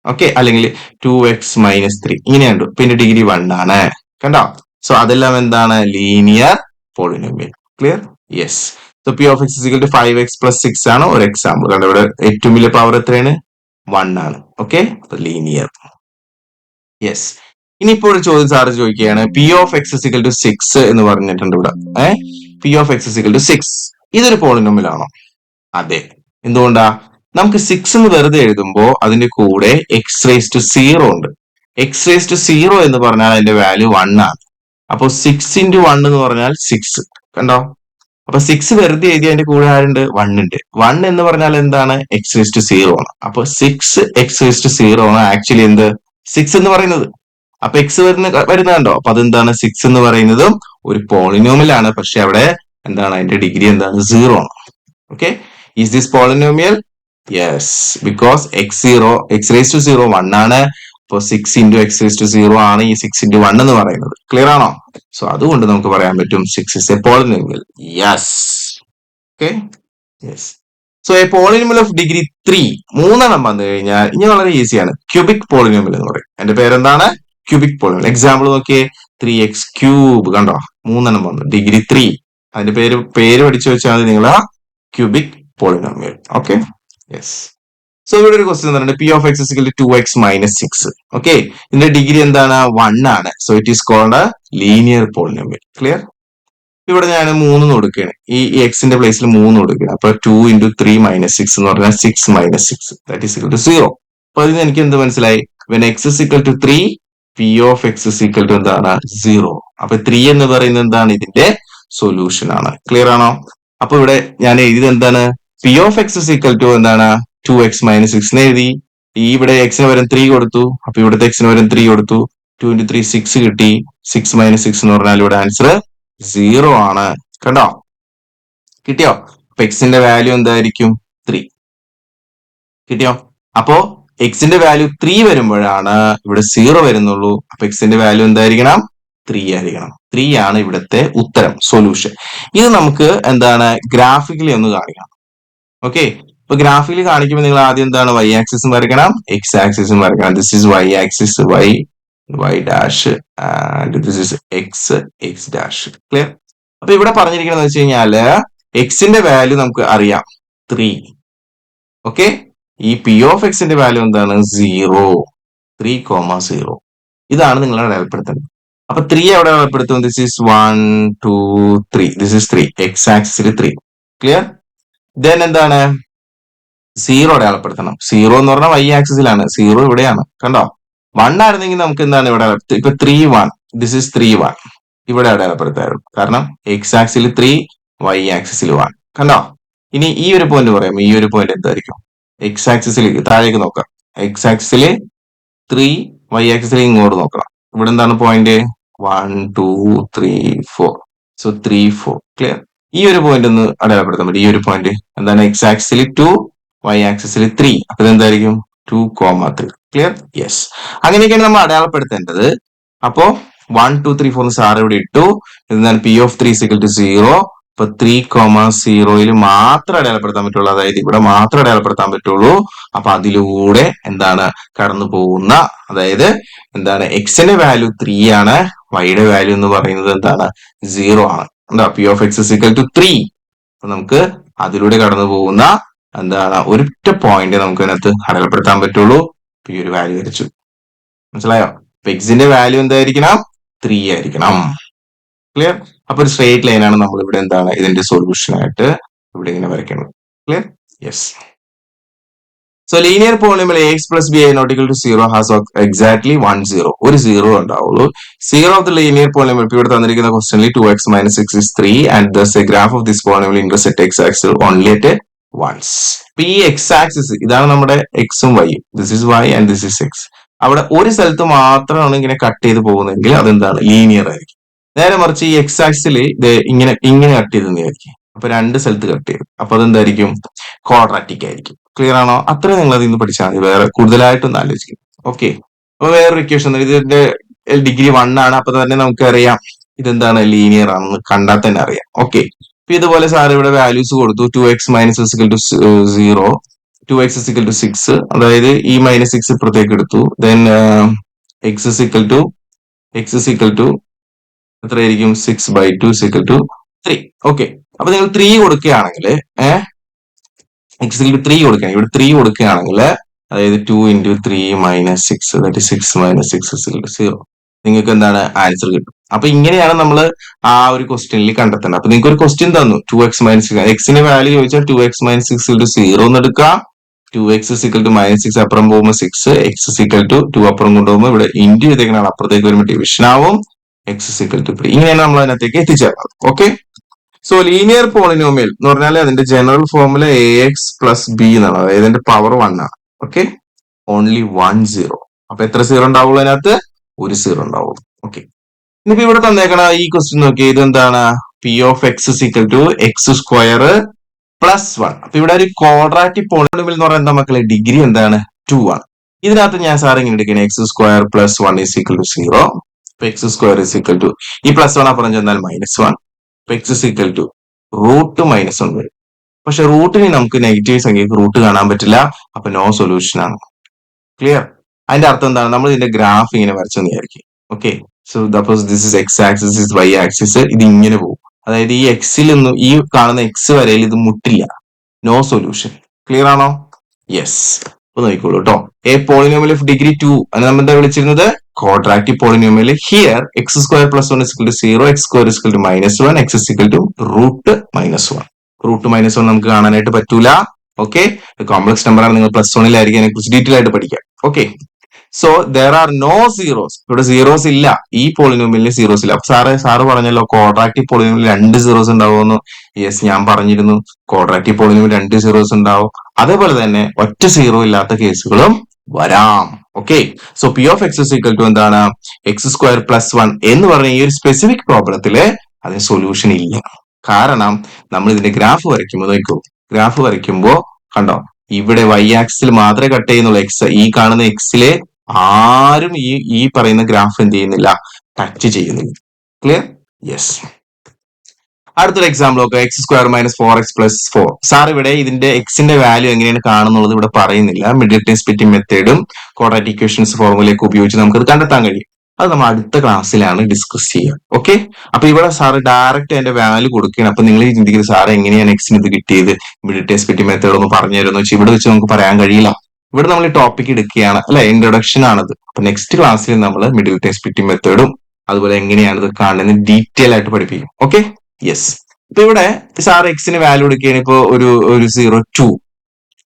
ഓക്കെ, അല്ലെങ്കിൽ 2x - 3 ഇങ്ങനെ കണ്ടു. അപ്പൊ ഇതിന്റെ ഡിഗ്രി 1 ആണ്. കണ്ടോ? സോ അതെല്ലാം എന്താണ്? Linear polynomial. Clear? Yes. So P of x = 5x + 6 ആണ് ഒരു എക്സാമ്പിൾ. കണ്ടോ, ഇവിടെ ഏറ്റവും വലിയ പവർ എത്രയാണ്? 1 ആണ്. Okay, linear. യെസ്. ഇനിയിപ്പോൾ ഒരു ചോദ്യം സാറ് ചോദിക്കുകയാണ്, പി ഓഫ് എക്സ് = 6 എന്ന് പറഞ്ഞിട്ടുണ്ട് ഇവിടെ. പി ഓഫ് എക്സ് = 6 ഇതൊരു പോളിനോമിയൽ ആണോ? അതെ. എന്തുകൊണ്ടാ? നമുക്ക് 6 എന്ന് വെറുതെ എഴുതുമ്പോ അതിന്റെ കൂടെ x⁻0 ഉണ്ട്. x⁻0 എന്ന് പറഞ്ഞാൽ അതിന്റെ വാല്യൂ 1 ആണ്. അപ്പൊ 6 × 1 എന്ന് പറഞ്ഞാൽ 6. കണ്ടോ? അപ്പൊ 6 വെറുതെ എഴുതി അതിന്റെ കൂടെ ആരുണ്ട്? 1 ഉണ്ട്. 1 എന്ന് പറഞ്ഞാൽ എന്താണ്? x⁻0 ആണ്. അപ്പൊ 6 x⁻0 ആണ് ആക്ച്വലി എന്ത്? 6 എന്ന് പറയുന്നത്. അപ്പൊ x വരുന്നുണ്ടോ? അപ്പൊ അതെന്താണ്? 6 എന്ന് പറയുന്നതും ഒരു പോളിനോമിയൽ ആണ്. പക്ഷെ അവിടെ എന്താണ്? അതിന്റെ ഡിഗ്രി എന്താണ്? 0 ആണ്. Okay, is this polynomial? Yes, because x⁻0 1 ആണ്. അപ്പൊ 6 × x⁻0 ആണ് ഈ 6 × 1 എന്ന് പറയുന്നത്. ക്ലിയർ ആണോ? സോ അതുകൊണ്ട് നമുക്ക് പറയാൻ പറ്റും 6 is a polynomial. Yes. Okay, yes. So A polynomial of degree 3 വന്നു കഴിഞ്ഞാൽ ഇനി വളരെ ഈസിയാണ്. ക്യൂബിക് പോളിനോമിയൽ എന്ന് പറയും. എന്റെ പേരെന്താണ്? Cubic polynomial. എക്സാമ്പിൾ നോക്കിയേ. 3x³ കണ്ടോ? 3 വന്നു. ഡിഗ്രി 3. അതിന്റെ പേര് പഠിച്ചു വെച്ചാൽ മതി നിങ്ങൾ. Cubic polynomial. Okay, yes. So ഇവിടെ ഒരു ക്വസ്റ്റ്യൻ തന്നിട്ടുണ്ട്. P of x = 2x - 6. Okay, ഇതിന്റെ ഡിഗ്രി എന്താണ്? 1 ആണ്. So it is called linear polynomial. Clear? ഇവിടെ ഞാൻ 3 കൊടുക്കുകയാണ്. ഈ എക്സിന്റെ പ്ലേസിൽ 3 കൊടുക്കുകയാണ്. അപ്പൊ 2 into 3 minus 6 എന്ന് പറഞ്ഞാൽ 6 minus 6 that is equal to 0. അപ്പൊ അതിന് എനിക്ക് എന്ത് മനസ്സിലായി? when x is equal to 3, p of x is equal to എന്താണ്? 0. അപ്പൊ 3 എന്ന് പറയുന്നത് എന്താണ്? ഇതിന്റെ സൊല്യൂഷൻ ആണ്. ക്ലിയർ ആണോ? അപ്പൊ ഇവിടെ ഞാൻ എഴുതിയത് എന്താണ്? p of x is equal to എന്താണ്? 2x minus 6 എന്ന് എഴുതി. ഈ ഇവിടെ എക്സിന് പകരം 3 കൊടുത്തു. അപ്പൊ ഇവിടുത്തെ എക്സിന് പകരം 3 കൊടുത്തു. 2 into 3 6 കിട്ടി. 6 minus 6 എന്ന് പറഞ്ഞാൽ ഇവിടെ ആൻസർ 0 ആണ്. കണ്ടോ? കിട്ടിയോ? അപ്പൊ എക്സിന്റെ വാല്യൂ എന്തായിരിക്കും? 3. കിട്ടിയോ? അപ്പോ എക്സിന്റെ വാല്യൂ 3 വരുമ്പോഴാണ് ഇവിടെ 0 വരുന്നുള്ളൂ. അപ്പൊ എക്സിന്റെ വാല്യൂ എന്തായിരിക്കണം? 3 ആയിരിക്കണം. 3 ആണ് ഇവിടുത്തെ ഉത്തരം, സൊല്യൂഷൻ. ഇത് നമുക്ക് എന്താണ് ഗ്രാഫിക്കലി ഒന്ന് കാണിക്കണം. ഓക്കെ, ഇപ്പൊ ഗ്രാഫിക്കലി കാണിക്കുമ്പോൾ നിങ്ങൾ ആദ്യം എന്താണ് y ആക്സിസും വരയ്ക്കണം, x ആക്സിസും വരയ്ക്കണം. This is y axis, y dash and this is x dash. Clear? അപ്പൊ ഇവിടെ പറഞ്ഞിരിക്കുന്നത് വെച്ച് കഴിഞ്ഞാല് എക്സിന്റെ വാല്യൂ നമുക്ക് അറിയാം 3. ഓക്കെ, ഈ p ഓഫ് എക്സിന്റെ വാല്യൂ എന്താണ്? 0. 3,0. ഇതാണ് നിങ്ങൾ അടയാളപ്പെടുത്തേണ്ടത്. അപ്പൊ 3 എവിടെ അടയാളപ്പെടുത്തും? This is 1 2 3. This is 3. X ആക്സിസിൽ 3. ക്ലിയർ? ദെൻ എന്താണ്? 0 അടയാളപ്പെടുത്തണം. 0 എന്ന് പറഞ്ഞാൽ y ആക്സിസിലാണ്. 0 ഇവിടെയാണ്. കണ്ടോ? 1 ആയിരുന്നെങ്കിൽ നമുക്ക് എന്താണ് ഇവിടെ ഇപ്പൊ 3 1. This is 3 1. ഇവിടെ അടയാളപ്പെടുത്തായിരുന്നു. കാരണം എക്സ് ആക്സിൽ 3, y ആക്സിസിൽ 1. കണ്ടോ? ഇനി ഈ ഒരു പോയിന്റ് പറയാം. ഈ ഒരു പോയിന്റ് എന്തായിരിക്കും? എക്സ് ആക്സിസിൽ താഴേക്ക് നോക്കാം. എക്സ് ആക്സിൽ 3, y ആക്സിസിൽ ഇങ്ങോട്ട് നോക്കണം. ഇവിടെ എന്താണ് പോയിന്റ്? 1 2 3 4. സോ 3 4. ക്ലിയർ? ഈ ഒരു പോയിന്റ് ഒന്ന് അടയാളപ്പെടുത്താൻ പറ്റും. ഈ ഒരു പോയിന്റ് എന്താണ്? എക്സ് ആക്സിൽ 2, y ആക്സിസിൽ 3. അപ്പൊ ഇതെന്തായിരിക്കും? 2,3. ക്ലിയർ? യെസ്. അങ്ങനെയൊക്കെയാണ് നമ്മൾ അടയാളപ്പെടുത്തേണ്ടത്. അപ്പോ 1 2 3 4 സാർ ഇവിടെ ഇട്ടു. എന്താണ്? p of 3 is equal to 0. ഇപ്പൊ 3,0 മാത്രം അടയാളപ്പെടുത്താൻ പറ്റുള്ളൂ. അതായത് ഇവിടെ മാത്രം അടയാളപ്പെടുത്താൻ പറ്റുള്ളൂ. അപ്പൊ അതിലൂടെ എന്താണ് കടന്നു പോകുന്ന, അതായത് എന്താണ് എക്സിന്റെ വാല്യൂ 3 ആണ്, വൈയുടെ വാല്യൂ എന്ന് പറയുന്നത് എന്താണ്? 0 ആണ്. എന്താ? p of x is equal to 3. അപ്പൊ നമുക്ക് അതിലൂടെ കടന്നു പോകുന്ന എന്താണ് ഒരൊറ്റ പോയിന്റ് നമുക്ക് അതിനകത്ത് അടയാളപ്പെടുത്താൻ പറ്റുള്ളൂ. ഈ ഒരു വാല്യൂ വരച്ചു. മനസ്സിലായോ? അപ്പൊ എക്സിന്റെ വാല്യൂ എന്തായിരിക്കണം? 3 ആയിരിക്കണം. ക്ലിയർ? അപ്പൊ ഒരു സ്ട്രേറ്റ് ലൈൻ ആണ് നമ്മൾ ഇവിടെ എന്താണ് ഇതിന്റെ സൊല്യൂഷൻ ആയിട്ട് ഇവിടെ ഇങ്ങനെ വരയ്ക്കുന്നത്. Clear? Yes. So linear polynomial ax plus b not equal to 0 has exactly 1 0. ഒരു 0 ഉണ്ടാവുള്ളൂ. 0 of the linear polynomial. ഇവിടെ തന്നിരിക്കുന്ന ക്വസ്റ്റ്യനിൽ 2x minus 6 is 3 and thus a graph of this polynomial intersect x axis only at once. ഇപ്പൊ ഈ x axis ഇതാണ് നമ്മുടെ എക്സും y. This is y and this is x. അവിടെ ഒരു സ്ഥലത്ത് മാത്രമാണ് ഇങ്ങനെ കട്ട് ചെയ്ത് പോകുന്നതെങ്കിൽ അതെന്താണ്? ലീനിയർ ആയിരിക്കും. നേരെ മറിച്ച് ഈ എക്സ് ആക്സിൽ ഇത് ഇങ്ങനെ കട്ട് ചെയ്തെന്നായിരിക്കും. അപ്പൊ 2 സ്ഥലത്ത് കട്ട് ചെയ്തു. അപ്പൊ അതെന്തായിരിക്കും? ക്വാഡ്രാറ്റിക് ആയിരിക്കും. ക്ലിയർ ആണോ? അത്ര നിങ്ങൾ അതിൽ നിന്ന് പഠിച്ചാൽ മതി. വേറെ കൂടുതലായിട്ടൊന്നും ആലോചിക്കും. ഓക്കെ, അപ്പൊ വേറൊരു ഇക്വേഷൻ, ഇതിന്റെ ഡിഗ്രി 1 ആണ്. അപ്പൊ തന്നെ നമുക്കറിയാം ഇതെന്താണ്? ലീനിയർ ആണെന്ന് കണ്ടാൽ തന്നെ അറിയാം. ഓക്കെ, അപ്പൊ ഇതുപോലെ സാർ ഇവിടെ വാല്യൂസ് കൊടുത്തു. 2x minus is equal to 0, 2x is equal to 6. അതായത് ഈ -6 ഇപ്പുറത്തേക്ക് എടുത്തു. Then x is equal to എത്രയായിരിക്കും? 6/2 is equal to 3. ഓക്കെ, അപ്പൊ നിങ്ങൾ 3 കൊടുക്കുകയാണെങ്കിൽ x is equal to 3 കൊടുക്കുകയാണ്. ഇവിടെ 3 കൊടുക്കുകയാണെങ്കിൽ അതായത് 2 into 3 minus 6, that is 6 minus 6 is equal to 0. നിങ്ങൾക്ക് എന്താണ് ആൻസർ കിട്ടും. അപ്പൊ ഇങ്ങനെയാണ് നമ്മൾ ആ ഒരു ക്വസ്റ്റ്യനിൽ കണ്ടെത്തേണ്ടത്. അപ്പൊ നിങ്ങൾക്ക് ഒരു ക്വസ്റ്റ്യൻ തന്നു 2x minus 6. എക്സിന്റെ വാല്യൂ ചോദിച്ചാൽ 2x minus 6 is equal to 0 എന്ന് എടുക്കാം. 2x is equal to -6 അപ്പുറം പോകുമ്പോൾ 6, x is equal to 2 അപ്പുറം കൊണ്ടുപോകുമ്പോൾ ഇവിടെ ഇൻറ്റു ചെയ്തേക്കണം, അപ്പുറത്തേക്ക് വരുമ്പോൾ ഡിവിഷൻ ആവും. x is equal to 3. ഇങ്ങനെയാണ് നമ്മൾ അതിനകത്തേക്ക് എത്തിച്ചേർന്നത്. ഓക്കെ, സോ ലീനിയർ പോളിനോമിയൽ എന്ന് പറഞ്ഞാൽ അതിന്റെ general formula ax plus b എന്നാണ്. അതായത് അതിന്റെ പവർ 1 ആണ്. Okay, only 1 0. അപ്പൊ എത്ര 0 ഉണ്ടാവുള്ളൂ അതിനകത്ത്? ഒരു 0 ഉണ്ടാവുള്ളൂ. ഓക്കെ, ഇനിയിപ്പോ ഇവിടെ തന്നേക്കണ ഈ ക്വസ്റ്റ്യൻ നോക്കി, ഇതെന്താണ്? p of x is equal to x square plus 1. അപ്പൊ ഇവിടെ ഒരു ക്വാഡ്രാറ്റിക് പോളിനോമിയൽ എന്ന് പറയുന്നത് മക്കളെ ഡിഗ്രി എന്താണ്? 2 ആണ്. ഇതിനകത്ത് ഞാൻ സാർ ഇങ്ങനെ എടുക്കുന്നത് x square plus 1 is equal to 0. x square is equal to ഈ പ്ലസ് 1 അപ്പുറം ചെന്നാൽ -1. x is equal to root -1 വരും. പക്ഷെ റൂട്ടിന് നമുക്ക് നെഗറ്റീവ് സംഖ്യക്ക് റൂട്ട് കാണാൻ പറ്റില്ല. അപ്പൊ നോ സൊല്യൂഷൻ ആണ്. ക്ലിയർ? അതിന്റെ അർത്ഥം എന്താണ്? നമ്മൾ ഇതിന്റെ ഗ്രാഫ് ഇങ്ങനെ വരച്ചെന്ന് വിചാരിക്കും. Okay, so suppose this is x axis, is y axis. ഇത് ഇങ്ങനെ പോകും. അതായത് ഈ എക്സിൽ നിന്ന് ഈ കാണുന്ന എക്സ് വരയിൽ ഇത് മുട്ടില്ല. No solution. ക്ലിയർ ആണോ? യെസ്. അപ്പൊ നോക്കിക്കോളൂ കേട്ടോ. എ പോളിനോമിയൽ ഓഫ് ഡിഗ്രി 2 അതിന് നമ്മൾ എന്താ വിളിച്ചിരുന്നത്? Quadratic polynomial. Here x square plus 1 is equal to 0, x square is equal to -1, x is equal to root -1. Root -1 നമുക്ക് കാണാനായിട്ട് പറ്റൂല. ഓക്കെ, കോംപ്ലക്സ് നമ്പർ ആണ്. നിങ്ങൾ +1 അതിനെ കുറിച്ച് ഡീറ്റെയിൽ ആയിട്ട് പഠിക്കാം. Okay, so there are no zeros. ഇവിടെ സീറോസ് ഇല്ല, ഈ പോളിനോമിയലിന് സീറോസ് ഇല്ല. അപ്പൊ സാറ് പറഞ്ഞല്ലോ ക്വാഡ്രാറ്റിക് പോളിനോമിയൽ 2 സീറോസ് ഉണ്ടാവുമെന്ന്. യെസ്, ഞാൻ പറഞ്ഞിരുന്നു ക്വാഡ്രാറ്റിക് പോളിനോമിയൽ 2 സീറോസ് ഉണ്ടാവും. അതേപോലെ തന്നെ ഒറ്റ സീറോ ഇല്ലാത്ത കേസുകളും വരാം. Okay, so P of x is equal to എന്താണ്? എക്സ് സ്ക്വയർ പ്ലസ് 1 എന്ന് പറഞ്ഞ ഈ ഒരു സ്പെസിഫിക് പ്രോബ്ലത്തില് അതിന് സൊല്യൂഷൻ ഇല്ല. കാരണം നമ്മൾ ഇതിന്റെ ഗ്രാഫ് വരയ്ക്കുമ്പോൾ നോക്കൂ, ഗ്രാഫ് വരയ്ക്കുമ്പോ കണ്ടോ, ഇവിടെ y ആക്സിൽ മാത്രമേ കട്ട് ചെയ്യുന്നുള്ളൂ. എക്സ്, ഈ കാണുന്ന എക്സിലെ ആരും ഈ പറയുന്ന ഗ്രാഫ് എന്ത് ചെയ്യുന്നില്ല, ടച്ച് ചെയ്യുന്നില്ല. ക്ലിയർ? യെസ്. അടുത്തൊരു എക്സാമ്പിൾ നോക്കുക. X square -4x + 4. സാർ ഇവിടെ ഇതിന്റെ എക്സിന്റെ വാല്യൂ എങ്ങനെയാണ് കാണുന്നുള്ളത് ഇവിടെ പറയുന്നില്ല. മിഡിൽ ടേം സ്പ്ലിറ്റിംഗ് മെത്തേഡും ക്വാഡ്രാറ്റിക് ഇക്വേഷൻസ് ഫോർമുലയൊക്കെ ഉപയോഗിച്ച് നമുക്കത് കണ്ടെത്താൻ കഴിയും. അത് നമ്മൾ അടുത്ത ക്ലാസ്സിലാണ് ഡിസ്കസ് ചെയ്യുക. ഓക്കെ, അപ്പൊ ഇവിടെ സാറ് ഡയറക്റ്റ് അതിന്റെ വാല്യൂ കൊടുക്കുകയാണ്. അപ്പൊ നിങ്ങൾ ചിന്തിക്കുന്നത് സാർ എങ്ങനെയാണ് എക്സിന് ഇത് കിട്ടിയത്, മിഡിൽ ടേം സ്പ്ലിറ്റിംഗ് മെത്തേഡ് ഒന്ന് പറഞ്ഞു തരുമെന്ന് വെച്ചാൽ ഇവിടെ വെച്ച് നമുക്ക് പറയാൻ കഴിയില്ല. ഇവിടെ നമ്മൾ ടോപ്പിക് എടുക്കുകയാണ് അല്ലെ, ഇൻട്രൊഡക്ഷൻ ആണത്. അപ്പൊ നെക്സ്റ്റ് ക്ലാസ്സിൽ നമ്മൾ മിഡിൽ ടേം സ്പ്ലിറ്റിംഗ് മെത്തേഡും അതുപോലെ എങ്ങനെയാണ് ഇത് കാണുന്നത് ഡീറ്റെയിൽ ആയിട്ട് പഠിപ്പിക്കും. Okay, yes. ഇപ്പൊ ഇവിടെ സാർ എക്സിന് വാല്യൂ എടുക്കുകയാണ്. ഇപ്പൊ ഒരു 2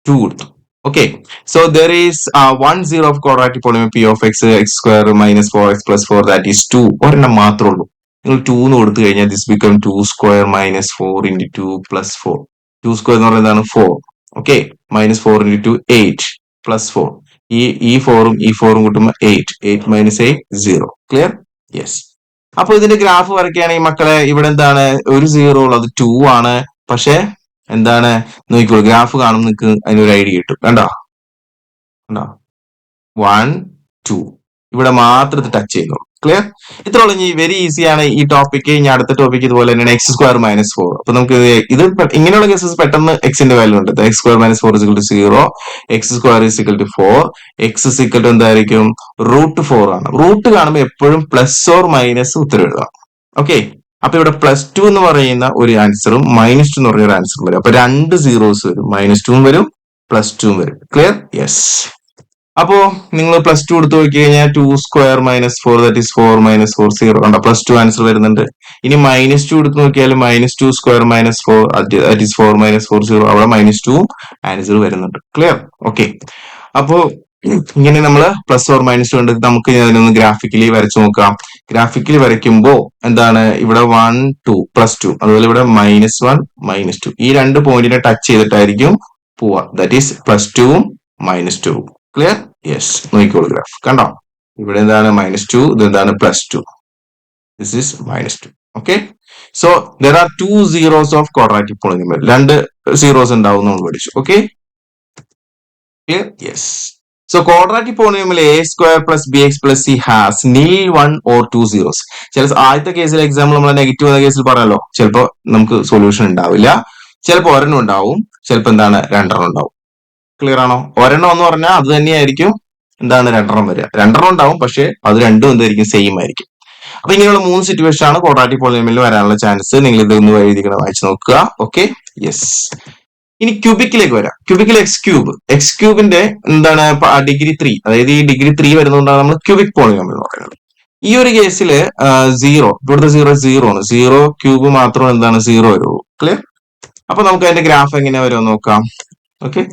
കൊടുത്തു. Okay, so there is 1 0 of quadratic polynomial p of x square -4x + 4 that is 2. ഒരെണ്ണം മാത്രമേ ഉള്ളൂ. നിങ്ങൾ 2 എന്ന് കൊടുത്തു കഴിഞ്ഞാൽ ദിസ് ബിക്കം 2 സ്ക്വയർ -4 × 2 + 4. 2 സ്ക്വയർ എന്ന് പറയുന്നത് 4. ഓക്കെ, -4 × 2 8 + 4. ഈ 4ഉം ഈ 4ഉം കൂട്ടുമ്പോൾ 8 8 - 0. ക്ലിയർ? യെസ്. അപ്പൊ ഇതിന്റെ ഗ്രാഫ് വരയ്ക്കുകയാണെങ്കിൽ മക്കളെ ഇവിടെ എന്താണ്, ഒരു 0 ഉള്ളത് 2 ആണ്. പക്ഷെ എന്താണ് നോക്കിക്കോളൂ, ഗ്രാഫ് കാണുമ്പോൾ നിങ്ങൾക്ക് അതിനൊരു ഐഡിയ കിട്ടും. കണ്ടോ 1 2 ഇവിടെ മാത്രം ടച്ച് ചെയ്യുന്നു. ക്ലിയർ? ഇത്രയുള്ള വെരി ഈസിയാണ് ഈ ടോപ്പിക്. ഇനി അടുത്ത ടോപ്പിക് ഇതുപോലെ തന്നെയാണ് എക്സ് സ്ക്വയർ -4. അപ്പൊ നമുക്ക് ഇത് ഇങ്ങനെയുള്ള കേസസ് പെട്ടെന്ന് എക്സിന്റെ വാല്യൂ ഉണ്ട്. X square -4 = 0, x square = 4, X = എന്തായിരിക്കും, √4 ആണ്. റൂട്ട് കാണുമ്പോൾ എപ്പോഴും പ്ലസ് ഓർ മൈനസ് ഉത്തരം എഴുതാം. ഓക്കെ, അപ്പൊ ഇവിടെ +2 എന്ന് പറയുന്ന ഒരു ആൻസറും -2 എന്ന് പറഞ്ഞ ഒരു ആൻസറും വരും. അപ്പൊ 2 സീറോസ് വരും, -2 വരും +2 വരും. ക്ലിയർ? യെസ്. അപ്പോ നിങ്ങൾ +2 എടുത്ത് നോക്കി കഴിഞ്ഞാൽ 2 സ്ക്വയർ -4 ദാറ്റ് ഈസ് 4 - 4 0 കണ്ടോ, +2 ആൻസർ വരുന്നുണ്ട്. ഇനി -2 എടുത്ത് നോക്കിയാൽ -2 സ്ക്വയർ -4 ദാറ്റ് ഈസ് 4 - 4 0, അവിടെ -2 ആൻസർ വരുന്നുണ്ട്. ക്ലിയർ? ഓക്കെ, അപ്പോ ഇങ്ങനെ നമ്മൾ പ്ലസ് ഓർ -2 ഉണ്ട്. നമുക്ക് അതിനൊന്ന് ഗ്രാഫിക്കലി വരച്ചു നോക്കാം. ഗ്രാഫിക്കലി വരയ്ക്കുമ്പോ എന്താണ്, ഇവിടെ 1 2 +2, അതുപോലെ ഇവിടെ -1 -2, ഈ രണ്ട് പോയിന്റിനെ ടച്ച് ചെയ്തിട്ടായിരിക്കും പോവാ. ദാറ്റ് ഈസ് +2ഉം -2. ക്ലിയർ? യെസ്. നോക്കിക്കോളൂ ഗ്രാഫ് കണ്ടോ, ഇവിടെ എന്താണ് -2, ഇത് എന്താണ് +2, this is -2. Okay, so there are 2 zeros of quadratic polynomial. 2 zeros ഉണ്ടാവും നമ്മൾ പഠിച്ചു. Okay, clear? Yes. So quadratic polynomial a square plus bx plus c has nil 1 or 2 zeros. ചില ആദ്യത്തെ കേസിൽ എക്സാമ്പിൾ നമ്മൾ നെഗറ്റീവ് എന്ന കേസിൽ പറഞ്ഞല്ലോ, ചിലപ്പോൾ നമുക്ക് സൊല്യൂഷൻ ഉണ്ടാവില്ല, ചിലപ്പോൾ ഒരെണ്ണം ഉണ്ടാവും, ചിലപ്പോൾ എന്താണ് രണ്ടെണ്ണം ഉണ്ടാവും. ക്ലിയർ ആണോ? ഒരെണ്ണം എന്ന് പറഞ്ഞാൽ അത് തന്നെയായിരിക്കും എന്താണ് രണ്ടെണ്ണം വരിക. രണ്ടെണ്ണം ഉണ്ടാവും, പക്ഷെ അത് രണ്ടും എന്തായിരിക്കും, സെയിം ആയിരിക്കും. അപ്പൊ ഇങ്ങനെയുള്ള 3 സിറ്റുവേഷൻ ആണ് ക്വാഡ്രാറ്റിക് പോളിനോമിയൽ വരാനുള്ള ചാൻസ്. നിങ്ങൾ ഇതൊന്ന് എഴുതിക്കണം, വായിച്ചു നോക്കുക. Okay, yes. ഇനി ക്യൂബിക്കിലേക്ക് വരാം. ക്യൂബിക്കിൽ എക്സ് ക്യൂബിന്റെ എന്താണ് ഡിഗ്രി 3, അതായത് ഈ ഡിഗ്രി 3 വരുന്നതുകൊണ്ടാണ് നമ്മൾ ക്യൂബിക് പോളിനോമിയൽ എന്ന് പറയുന്നത്. ഈ ഒരു കേസിൽ 0, ഇവിടുത്തെ 0 ആണ്. 0 ക്യൂബ് മാത്രം എന്താണ് 0 വരുള്ളൂ. ക്ലിയർ? അപ്പൊ നമുക്ക് അതിന്റെ ഗ്രാഫ് എങ്ങനെ വരുമെന്ന് നോക്കാം. ഓക്കെ,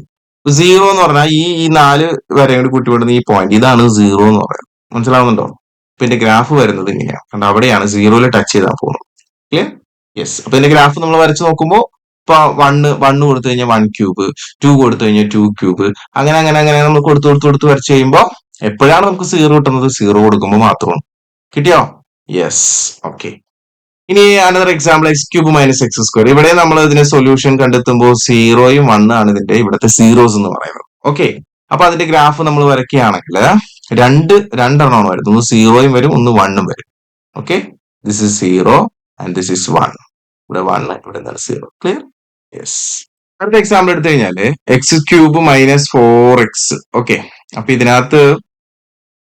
0 എന്ന് പറഞ്ഞാൽ ഈ 4 വരെ കൂടി കൂട്ടിവിടുന്ന ഈ പോയിന്റ്, ഇതാണ് 0 എന്ന് പറയുന്നത്. മനസ്സിലാവുന്നുണ്ടോ? അപ്പൊ ഇതിന്റെ ഗ്രാഫ് വരുന്നത് ഇങ്ങനെയാണ്. കണ്ടോ, അവിടെയാണ് 0യിൽ ടച്ച് ചെയ്താൽ പോകുന്നത്. ക്ലിയർ? യെസ്. അപ്പൊ ഇതിന്റെ ഗ്രാഫ് നമ്മൾ വരച്ച് നോക്കുമ്പോൾ ഇപ്പൊ 1 കൊടുത്തു കഴിഞ്ഞാൽ 1 ക്യൂബ്, 2 കൊടുത്തു കഴിഞ്ഞാൽ 2 ക്യൂബ്, അങ്ങനെ അങ്ങനെ അങ്ങനെ നമ്മൾ കൊടുത്ത് വരച്ച് കഴിയുമ്പോൾ എപ്പോഴാണ് നമുക്ക് 0 കിട്ടുന്നത്, 0 കൊടുക്കുമ്പോൾ മാത്രമാണ്. കിട്ടിയോ? യെസ്. ഓക്കെ, ഇനി another example X cube -X square. ഇവിടെ നമ്മൾ ഇതിന്റെ സൊല്യൂഷൻ കണ്ടെത്തുമ്പോൾ 0യും 1 ആണ് ഇതിന്റെ ഇവിടുത്തെ സീറോസ് എന്ന് പറയുന്നത്. ഓക്കെ, അപ്പൊ അതിന്റെ ഗ്രാഫ് നമ്മൾ വരയ്ക്കുകയാണെങ്കിൽ രണ്ടെണ്ണമാണ് വരുന്നത്. ഒന്ന് 0യും വരും, ഒന്ന് 1ഉം വരും. Okay, this is 0 and this is 1. ഇവിടെ 1, ഇവിടെ 0. ക്ലിയർ? യെസ്. അടുത്ത എക്സാമ്പിൾ എടുത്തു കഴിഞ്ഞാല് എക്സ് ക്യൂബ് -4x. ഓക്കെ, അപ്പൊ ഇതിനകത്ത്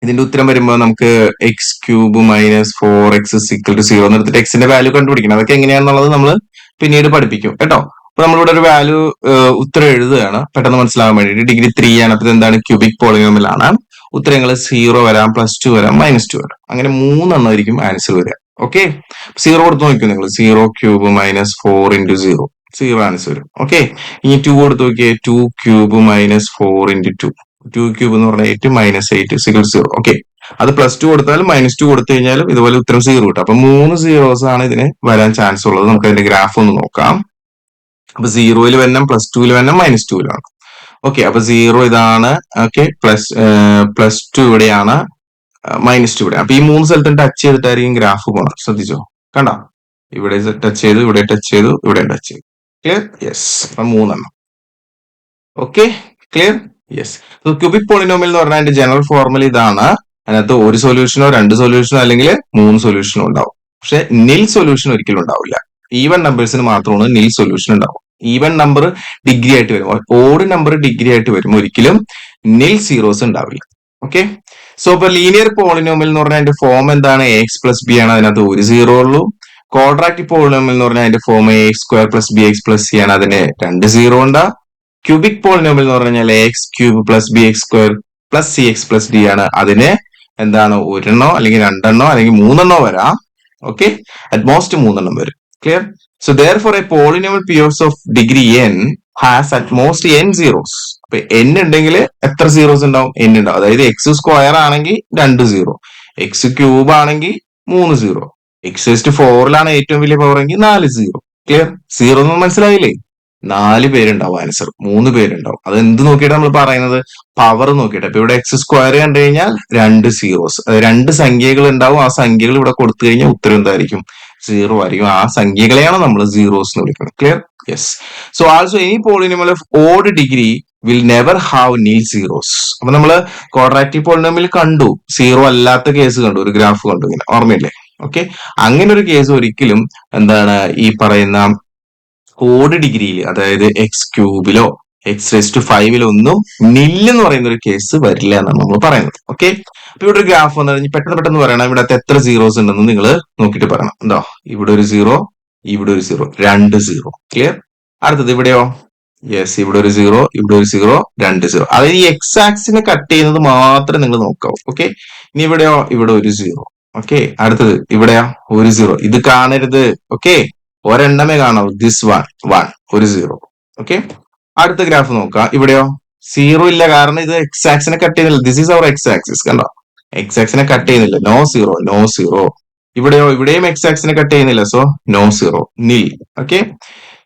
ഇതിന്റെ ഉത്തരം വരുമ്പോൾ നമുക്ക് എക്സ് ക്യൂബ് -4x = 0 എന്ന് എടുത്തിട്ട് എക്സിന്റെ വാല്യൂ കണ്ടുപിടിക്കണം. അതൊക്കെ എങ്ങനെയാണെന്നുള്ളത് നമ്മൾ പിന്നീട് പഠിപ്പിക്കും കേട്ടോ. അപ്പൊ നമ്മളിവിടെ ഒരു വാല്യൂ ഉത്തരം എഴുതുകയാണ് പെട്ടെന്ന് മനസ്സിലാകാൻ വേണ്ടിയിട്ട്. ഡിഗ്രി 3 ആണ്. അപ്പൊ എന്താണ്? ക്യൂബിക് പോളിനോമിയൽ ആണ്. ഉത്തരങ്ങൾ 0 വരാം, +2 വരാം, -2 വരാം. അങ്ങനെ 3 ആയിരിക്കും ആൻസർ വരിക. ഓക്കെ, 0 കൊടുത്ത് നോക്കിയോ നിങ്ങൾ. 0 ക്യൂബ് -4 × 0, 0 ആൻസർ വരും. ഓക്കെ, ഇനി 2 കൊടുത്ത് നോക്കിയേ. 2 ക്യൂബ് -4 × 2, 2 ക്യൂബ് എന്ന് പറഞ്ഞാൽ 8 -8 0. ഓക്കെ, അത് +2 കൊടുത്താലും -2 കൊടുത്തു കഴിഞ്ഞാലും ഇതുപോലെ ഉത്തരം 0 കിട്ടും. അപ്പൊ 3 സീറോസ് ആണ് ഇതിന് വരാൻ ചാൻസ് ഉള്ളത്. നമുക്ക് അതിന്റെ ഗ്രാഫ് ഒന്ന് നോക്കാം. അപ്പൊ 0-ൽ വരണം, +2-ൽ വരണം, -2-ൽ ആണ്. ഓക്കെ, അപ്പൊ 0 ഇതാണ്. ഓക്കെ, +2 ഇവിടെയാണ്, -2 ഇവിടെ. അപ്പൊ ഈ 3 സ്ഥലത്തും ടച്ച് ചെയ്തിട്ടായിരിക്കും ഗ്രാഫ് പോകണം. ശ്രദ്ധിച്ചോ, കണ്ട, ഇവിടെ ടച്ച് ചെയ്തു, ഇവിടെ ടച്ച് ചെയ്തു, ഇവിടെ ടച്ച് ചെയ്തു. ക്ലിയർ? യെസ്. അപ്പൊ 3. Okay, clear? Yes. Cubic polynomial എന്ന് പറഞ്ഞാൽ അതിന്റെ ജനറൽ ഫോർമുല ഇതാണ്. അതിനകത്ത് ഒരു സൊല്യൂഷനോ 2 സൊല്യൂഷനോ അല്ലെങ്കിൽ 3 സൊല്യൂഷനോ ഉണ്ടാവും. പക്ഷെ നിൽ സൊല്യൂഷൻ ഒരിക്കലും ഉണ്ടാവില്ല. ഈവൻ നമ്പേഴ്സിന് മാത്രമാണ് നിൽ സൊല്യൂഷൻ ഉണ്ടാവും. ഈവൻ നമ്പർ ഡിഗ്രി ആയിട്ട് വരും, ഓഡ് നമ്പർ ഡിഗ്രി ആയിട്ട് വരും, ഒരിക്കലും നിൽ സീറോസ് ഉണ്ടാവില്ല. ഓക്കെ, സോ ഇപ്പൊ ലീനിയർ പോളിനോമിയൽ എന്ന് പറഞ്ഞാൽ അതിന്റെ ഫോം എന്താണ്? ax+b ആണ്. അതിനകത്ത് ഒരു സീറോ ഉള്ളൂ. ക്വാഡ്രാറ്റിക് പോളിനോമിയൽ എന്ന് പറഞ്ഞാൽ അതിന്റെ ഫോം ax² + bx+c ആണ്. അതിന് 2 സീറോ ഉണ്ട്. ക്യൂബിക് പോളിനോമിയൽ എന്ന് പറഞ്ഞാൽ ax³ + bx² + cx + d ആണ്. അതിന് എന്താണ്? 1 അല്ലെങ്കിൽ 2 അല്ലെങ്കിൽ 3 വരാം. ഓക്കെ, അറ്റ് മോസ്റ്റ് 3 വരും. Clear? So therefore a polynomial p of degree n has at most n zeros. അപ്പൊ n ഉണ്ടെങ്കിൽ എത്ര സീറോസ് ഉണ്ടാവും? n ഉണ്ടാവും. അതായത് x² ആണെങ്കിൽ 2 സീറോ, x³ ആണെങ്കിൽ 3 സീറോ, x⁴ ഏറ്റവും വലിയ പവർ എങ്കിൽ 4 സീറോ. ക്ലിയർ? സീറോ എന്ന് മനസ്സിലായില്ലേ? 4 പേരുണ്ടാവും ആൻസർ, 3 പേരുണ്ടാവും. അത് എന്ത് നോക്കിയിട്ട് നമ്മൾ പറയുന്നത്? പവർ നോക്കിയിട്ട്. അപ്പൊ ഇവിടെ x² കണ്ടു കഴിഞ്ഞാൽ 2 സീറോസ്, 2 സംഖ്യകൾ ഉണ്ടാവും. ആ സംഖ്യകൾ ഇവിടെ കൊടുത്തു കഴിഞ്ഞാൽ ഉത്തരം എന്തായിരിക്കും? 0 ആയിരിക്കും. ആ സംഖ്യകളെയാണ് നമ്മൾ സീറോസ് എന്ന് വിളിക്കുന്നത്. Clear? Yes. So also any polynomial of odd degree will never have nil zeros. അപ്പൊ നമ്മള് ക്വാഡ്രാറ്റിക് പോളിനോമിയൽ കണ്ടു, സീറോ അല്ലാത്ത കേസ് കണ്ടു, ഒരു ഗ്രാഫ് കണ്ടു, ഇങ്ങനെ ഓർമ്മയില്ലേ? ഓക്കെ, അങ്ങനെ ഒരു കേസ് ഒരിക്കലും എന്താണ് ഈ പറയുന്ന ഓഡ് ഡിഗ്രിയിൽ, അതായത് x³ x⁵ ഒന്നും നിൽ എന്ന് പറയുന്ന ഒരു കേസ് വരില്ല എന്നാണ് നമ്മൾ പറയുന്നത്. ഓക്കെ, അപ്പൊ ഇവിടെ ഒരു ഗ്രാഫ് വന്നു കഴിഞ്ഞാൽ പെട്ടെന്ന് പറയണം ഇവിടെ എത്ര സീറോസ് ഉണ്ടെന്ന് നിങ്ങൾ നോക്കിയിട്ട് പറയണം. എന്തോ, ഇവിടെ ഒരു സീറോ, ഇവിടെ ഒരു സീറോ, 2 സീറോ. ക്ലിയർ? അടുത്തത് ഇവിടെയോ? യെസ്, ഇവിടെ ഒരു സീറോ, ഇവിടെ ഒരു സീറോ, 2 സീറോ. അതായത് ഈ എക്സ് ആക്സിനെ കട്ട് ചെയ്യുന്നത് മാത്രം നിങ്ങൾ നോക്കാവൂ. ഓക്കെ, ഇനി ഇവിടെയോ? ഇവിടെ ഒരു സീറോ. ഓക്കെ, അടുത്തത് ഇവിടെയോ? ഒരു സീറോ. ഇത് കാണരുത്. ഓക്കെ, ഒരെണ്ണമേ കാണാവൂ. ദിസ് 1 ഒരു സീറോ. ഓക്കെ, അടുത്ത ഗ്രാഫ് നോക്കാം. ഇവിടെയോ? സീറോ ഇല്ല, കാരണം ഇത് എക്സ് ആക്സിനെ കട്ട് ചെയ്യുന്നില്ല. This is our x axis. കണ്ടോ, എക്സ് ആക്സിനെ കട്ട് ചെയ്യുന്നില്ല. No zero, no zero. ഇവിടെയോ? ഇവിടെയും എക്സ് ആക്സിനെ കട്ട് ചെയ്യുന്നില്ല. So no zero, nil. Okay,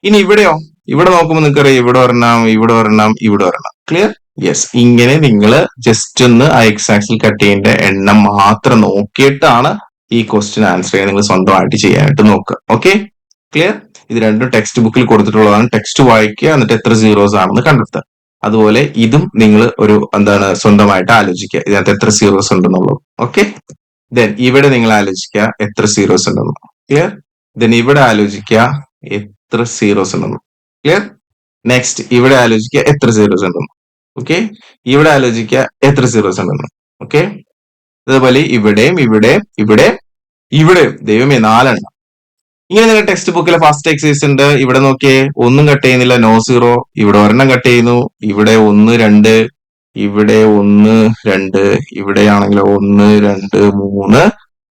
ഇനി ഇവിടെയോ? ഇവിടെ നോക്കുമ്പോൾ നിങ്ങൾക്ക് അറിയാം, ഇവിടെ ഒരെണ്ണം, ഇവിടെ ഒരെണ്ണം, ഇവിടെ ഒരെണ്ണം. ക്ലിയർ? യെസ്. ഇങ്ങനെ നിങ്ങൾ ജസ്റ്റ് ഒന്ന് ആ എക്സ് ആക്സിൽ കട്ട് ചെയ്യേണ്ട എണ്ണം മാത്രം നോക്കിയിട്ടാണ് ഈ ക്വസ്റ്റ്യൻ ആൻസർ ചെയ്യാൻ നിങ്ങൾ സ്വന്തമായിട്ട് ചെയ്യാനായിട്ട് നോക്കുക. Okay, clear? ഇത് രണ്ടും ടെക്സ്റ്റ് ബുക്കിൽ കൊടുത്തിട്ടുള്ളതാണ്. ടെക്സ്റ്റ് വായിക്കുക, എന്നിട്ട് എത്ര സീറോസ് ആണെന്ന് കണ്ടെത്തുക. അതുപോലെ ഇതും നിങ്ങൾ ഒരു എന്താണ് സ്വന്തമായിട്ട് ആലോചിക്കുക, ഇതിനകത്ത് എത്ര സീറോസ് ഉണ്ടെന്നുള്ളത്. ഓക്കെ, ദെൻ ഇവിടെ നിങ്ങൾ ആലോചിക്കുക എത്ര സീറോസ് ഉണ്ടെന്ന്. ക്ലിയർ? ദെൻ ഇവിടെ ആലോചിക്കുക എത്ര സീറോസ് ഉണ്ടെന്ന്. ക്ലിയർ? നെക്സ്റ്റ് ഇവിടെ ആലോചിക്കുക എത്ര സീറോസ് ഉണ്ടെന്ന്. ഓക്കെ, ഇവിടെ ആലോചിക്കുക എത്ര സീറോസ് ഉണ്ടെന്ന്. ഓക്കെ, അതുപോലെ ഇവിടെയും ഇവിടെയും ഇവിടെ ഇവിടെയും. ദൈവമേ, 4 എണ്ണം. ഇങ്ങനെ നിങ്ങൾ ടെക്സ്റ്റ് ബുക്കിലെ ഫസ്റ്റ് എക്സസൈസ് ഉണ്ട്. ഇവിടെ നോക്കിയേ, ഒന്നും കട്ട് ചെയ്യുന്നില്ല, നോ സീറോ. ഇവിടെ ഒരെണ്ണം കട്ട് ചെയ്യുന്നു, ഇവിടെ 1 2, ഇവിടെ 1 2, ഇവിടെയാണെങ്കിലോ 1 2 3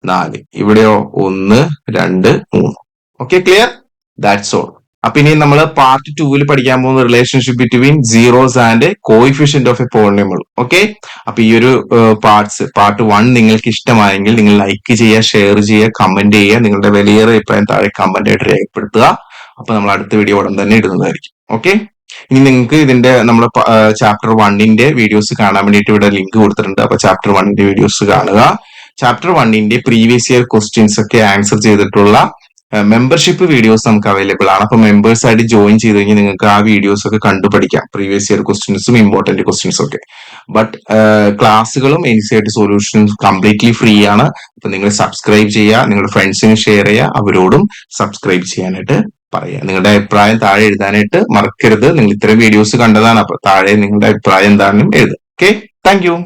4, ഇവിടെയോ 1 2 3. Okay, clear? That's all. അപ്പൊ ഇനി നമ്മൾ പാർട്ട് 2 പഠിക്കാൻ പോകുന്ന relationship between zeros and coefficient of A polynomial. Okay, അപ്പൊ ഈ ഒരു പാർട്ട് 1 നിങ്ങൾക്ക് ഇഷ്ടമായെങ്കിൽ നിങ്ങൾ ലൈക്ക് ചെയ്യുക, ഷെയർ ചെയ്യുക, കമന്റ് ചെയ്യുക. നിങ്ങളുടെ വലിയ അഭിപ്രായം താഴെ കമന്റ് ആയിട്ട് രേഖപ്പെടുത്തുക. അപ്പൊ നമ്മൾ അടുത്ത വീഡിയോ ഉടൻ തന്നെ ഇടുന്നതായിരിക്കും. ഓക്കെ, ഇനി നിങ്ങൾക്ക് ഇതിന്റെ നമ്മുടെ ചാപ്റ്റർ 1ന്റെ വീഡിയോസ് കാണാൻ വേണ്ടിയിട്ട് ഇവിടെ ലിങ്ക് കൊടുത്തിട്ടുണ്ട്. അപ്പൊ ചാപ്റ്റർ 1ന്റെ വീഡിയോസ് കാണുക. ചാപ്റ്റർ 1ന്റെ പ്രീവിയസ് ഇയർ ക്വസ്റ്റ്യൻസ് ഒക്കെ ആൻസർ ചെയ്തിട്ടുള്ള മെമ്പർഷിപ്പ് വീഡിയോസ് നമുക്ക് അവൈലബിൾ ആണ്. അപ്പൊ മെമ്പേഴ്സ് ആയിട്ട് ജോയിൻ ചെയ്ത് കഴിഞ്ഞാൽ നിങ്ങൾക്ക് ആ വീഡിയോസ് ഒക്കെ കണ്ടു പഠിക്കാം, പ്രീവിയസ് ഇയർ ക്വസ്റ്റ്യൻസും ഇമ്പോർട്ടന്റ് ക്വസ്റ്റ്യൻസും ഒക്കെ. ബട്ട് ക്ലാസ്സുകളും NCERT സൊല്യൂഷൻസ് കംപ്ലീറ്റ്ലി ഫ്രീ ആണ്. അപ്പൊ നിങ്ങൾ സബ്സ്ക്രൈബ് ചെയ്യുക, നിങ്ങളുടെ ഫ്രണ്ട്സിന് ഷെയർ ചെയ്യുക, അവരോടും സബ്സ്ക്രൈബ് ചെയ്യാനായിട്ട് പറയുക. നിങ്ങളുടെ അഭിപ്രായം താഴെ എഴുതാനായിട്ട് മറക്കരുത്. നിങ്ങൾ ഇത്തരം വീഡിയോസ് കണ്ടതാണ്, അപ്പൊ താഴെ നിങ്ങളുടെ അഭിപ്രായം എന്താണെന്നും എഴുതുക. Okay, thank you.